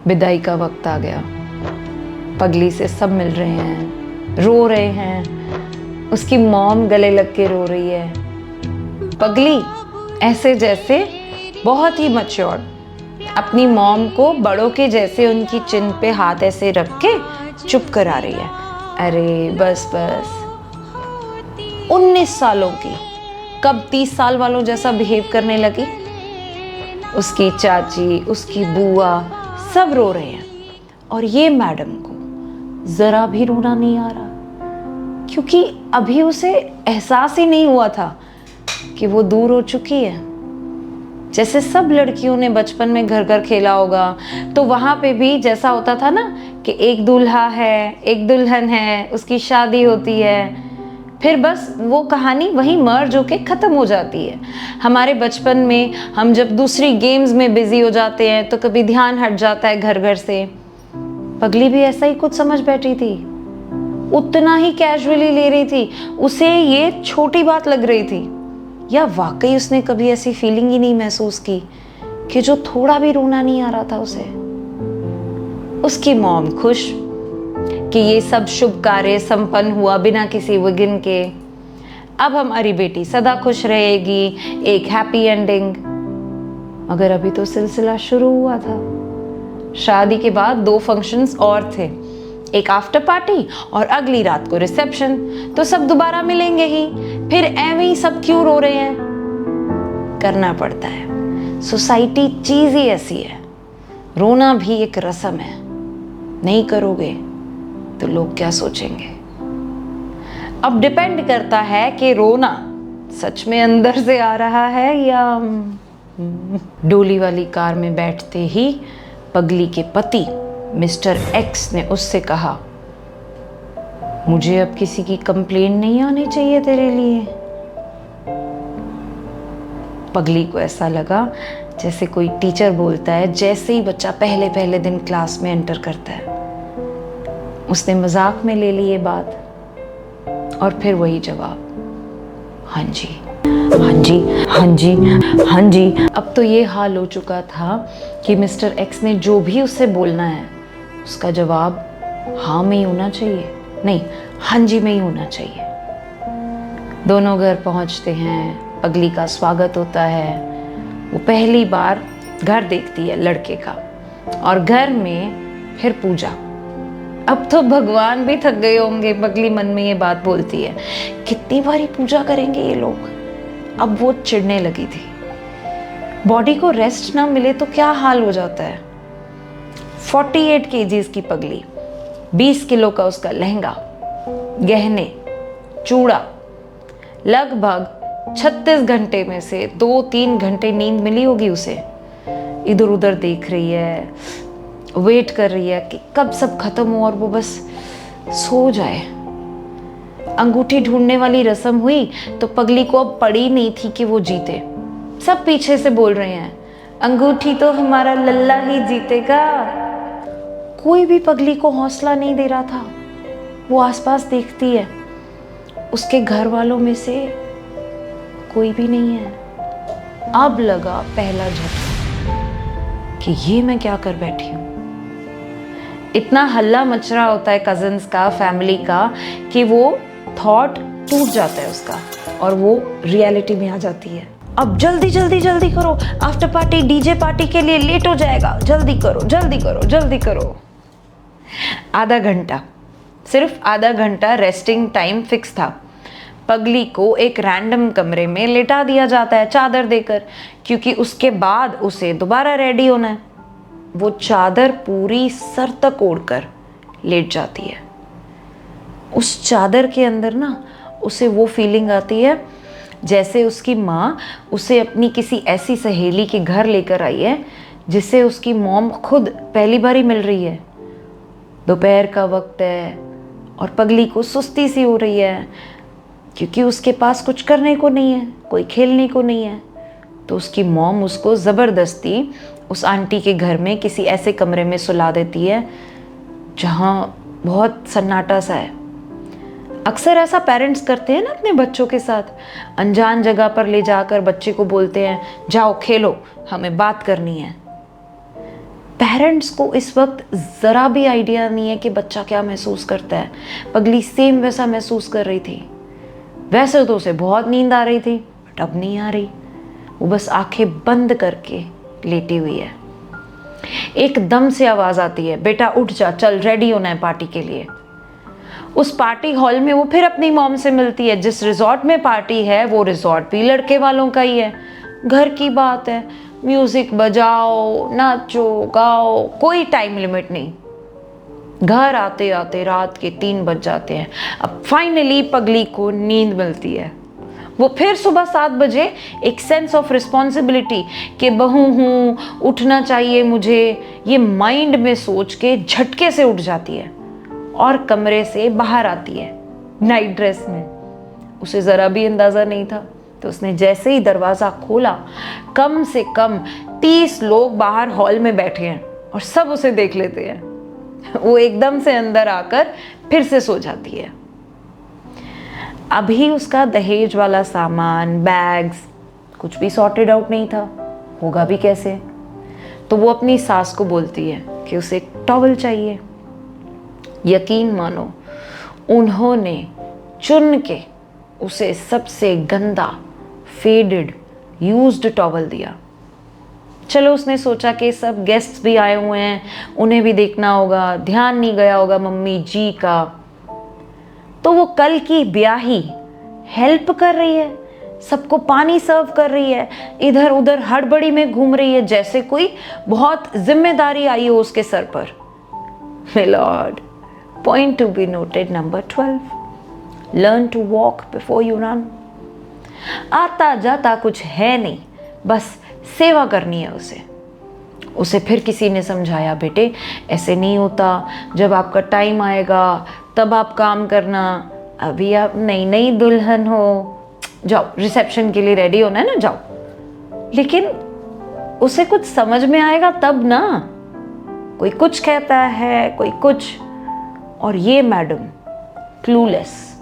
विदाई का वक्त आ गया। पगली से सब मिल रहे हैं, रो रहे हैं। उसकी मॉम गले लग के रो रही है। पगली ऐसे जैसे बहुत ही मैच्योर अपनी मॉम को बड़ों के जैसे उनकी चिन पे हाथ ऐसे रख के चुप करा रही है। अरे बस बस, 19 सालों की कब 30 साल वालों जैसा बिहेव करने लगी। उसकी चाची, उसकी बुआ सब रो रहे हैं और ये मैडम को जरा भी रोना नहीं आ रहा, क्योंकि अभी उसे एहसास ही नहीं हुआ था कि वो दूर हो चुकी है। जैसे सब लड़कियों ने बचपन में घर घर खेला होगा, तो वहां पे भी जैसा होता था ना कि एक दूल्हा है, एक दुल्हन है, उसकी शादी होती है, फिर बस वो कहानी वहीं मर्ज होके ख़त्म हो जाती है। हमारे बचपन में हम जब दूसरी गेम्स में बिजी हो जाते हैं तो कभी ध्यान हट जाता है घर घर से। पगली भी ऐसा ही कुछ समझ बैठी थी, उतना ही कैजुअली ले रही थी। उसे ये छोटी बात लग रही थी, या वाकई उसने कभी ऐसी फीलिंग ही नहीं महसूस की कि जो थोड़ा भी रोना नहीं आ रहा था उसे। उसकी मॉम खुश कि ये सब शुभ कार्य संपन्न हुआ बिना किसी विघ्न के। अब हमारी बेटी सदा खुश रहेगी, एक हैप्पी एंडिंग। मगर अभी तो सिलसिला शुरू हुआ था। शादी के बाद 2 फंक्शंस और थे, एक आफ्टर पार्टी और अगली रात को रिसेप्शन। तो सब दोबारा मिलेंगे ही, फिर ऐਵੇਂ ही सब क्यों रो रहे हैं। करना पड़ता है, सोसाइटी चीज ही ऐसी है। रोना भी एक रस्म है, नहीं करोगे तो लोग क्या सोचेंगे। अब डिपेंड करता है कि रोना सच में अंदर से आ रहा है या। डोली वाली कार में बैठते ही पगली के पति मिस्टर एक्स ने उससे कहा, मुझे अब किसी की कंप्लेन नहीं आनी चाहिए तेरे लिए। पगली को ऐसा लगा जैसे कोई टीचर बोलता है जैसे ही बच्चा पहले पहले दिन क्लास में एंटर करता है। उसने मजाक में ले ली ये बात और फिर वही जवाब, हाँ जी, हाँ जी, हाँ जी, हाँ जी। अब तो ये हाल हो चुका था कि मिस्टर एक्स ने जो भी उससे बोलना है उसका जवाब हाँ में ही होना चाहिए, नहीं हाँ जी में ही होना चाहिए। दोनों घर पहुंचते हैं, पगली का स्वागत होता है। वो पहली बार घर देखती है लड़के का, और घर में फिर पूजा। अब तो भगवान भी थक गए होंगे, पगली मन में ये बात बोलती है, कितनी बारी पूजा करेंगे ये लोग। अब वो चिढ़ने लगी थी। बॉडी को रेस्ट ना मिले तो क्या हाल हो जाता है। 48 kgs की पगली, 20 किलो का उसका लहंगा, गहने, चूड़ा। लगभग 36 घंटे में से 2-3 घंटे नींद मिली होगी उसे। इधर उधर देख रही है, वेट कर रही है कि कब सब खत्म हो और वो बस सो जाए। अंगूठी ढूंढने वाली रस्म हुई तो पगली को अब पड़ी नहीं थी कि वो जीते। सब पीछे से बोल रहे हैं, अंगूठी तो हमारा लल्ला ही जीतेगा। कोई भी पगली को हौसला नहीं दे रहा था। वो आसपास देखती है, उसके घर वालों में से कोई भी नहीं है। अब लगा पहला झटका कि ये मैं क्या कर बैठी हूँ। इतना हल्ला मच रहा होता है कजिन्स का, फैमिली का, कि वो थॉट टूट जाता है उसका और वो रियलिटी में आ जाती है। अब जल्दी जल्दी जल्दी करो, आफ्टर पार्टी डीजे पार्टी के लिए लेट हो जाएगा, जल्दी करो जल्दी करो जल्दी करो। आधा घंटा, सिर्फ आधा घंटा रेस्टिंग टाइम फिक्स था। पगली को एक रैंडम कमरे में लेटा दिया जाता है चादर देकर, क्योंकि उसके बाद उसे दोबारा रेडी होना है। वो चादर पूरी सर तक ओढ़कर लेट जाती है। उस चादर के अंदर ना उसे वो फीलिंग आती है जैसे उसकी माँ उसे अपनी किसी ऐसी सहेली के घर लेकर आई है जिससे उसकी मॉम खुद पहली बार ही मिल रही है। दोपहर का वक्त है और पगली को सुस्ती सी हो रही है, क्योंकि उसके पास कुछ करने को नहीं है, कोई खेलने को नहीं है। तो उसकी मॉम उसको ज़बरदस्ती उस आंटी के घर में किसी ऐसे कमरे में सुला देती है जहाँ बहुत सन्नाटा सा है। अक्सर ऐसा पेरेंट्स करते हैं ना अपने बच्चों के साथ, अनजान जगह पर ले जाकर बच्चे को बोलते हैं जाओ खेलो, हमें बात करनी है। पेरेंट्स को इस वक्त ज़रा भी आइडिया नहीं है कि बच्चा क्या महसूस करता है। पगली सेम वैसा महसूस कर रही थी। वैसे तो उसे बहुत नींद आ रही थी, बट अब नहीं आ रही। वो बस आंखें बंद करके लेटी हुई है। एकदम से आवाज़ आती है, बेटा उठ जा, चल रेडी होना है पार्टी के लिए। उस पार्टी हॉल में वो फिर अपनी मॉम से मिलती है। जिस रिजॉर्ट में पार्टी है वो रिजॉर्ट भी लड़के वालों का ही है। घर की बात है, म्यूजिक बजाओ, नाचो गाओ, कोई टाइम लिमिट नहीं। घर आते आते रात के 3 बज जाते हैं। अब फाइनली पगली को नींद मिलती है। वो फिर सुबह 7 बजे एक सेंस ऑफ रिस्पॉन्सिबिलिटी कि बहू हूँ, उठना चाहिए मुझे, ये माइंड में सोच के झटके से उठ जाती है और कमरे से बाहर आती है नाइट ड्रेस में। उसे ज़रा भी अंदाज़ा नहीं था। तो उसने जैसे ही दरवाज़ा खोला, कम से कम 30 लोग बाहर हॉल में बैठे हैं और सब उसे देख लेते हैं। वो एकदम से अंदर आकर फिर से सो जाती है। अभी उसका दहेज वाला सामान, बैग्स, कुछ भी सॉर्टेड आउट नहीं था। होगा भी कैसे? तो वो अपनी सास को बोलती है कि उसे एक टॉवल चाहिए। यकीन मानो, उन्होंने चुन के उसे सबसे गंदा, फेडेड, यूज्ड टॉवल दिया। चलो उसने सोचा कि सब गेस्ट्स भी आए हुए हैं, उन्हें भी देखना होगा, ध्यान नहीं गया होगा मम्मी जी का। तो वो कल की ब्याही हेल्प कर रही है, सबको पानी सर्व कर रही है, इधर उधर हड़बड़ी में घूम रही है जैसे कोई बहुत जिम्मेदारी आई हो उसके सर पर। My Lord, point to be noted number 12. Learn to walk before you run. आता जाता कुछ है नहीं, बस सेवा करनी है उसे। उसे फिर किसी ने समझाया, बेटे ऐसे नहीं होता, जब आपका टाइम आएगा तब आप काम करना, अभी आप नई नई दुल्हन हो, जाओ रिसेप्शन के लिए रेडी होना है ना, जाओ। लेकिन उसे कुछ समझ में आएगा तब ना। कोई कुछ कहता है, कोई कुछ, और ये मैडम क्लूलेस।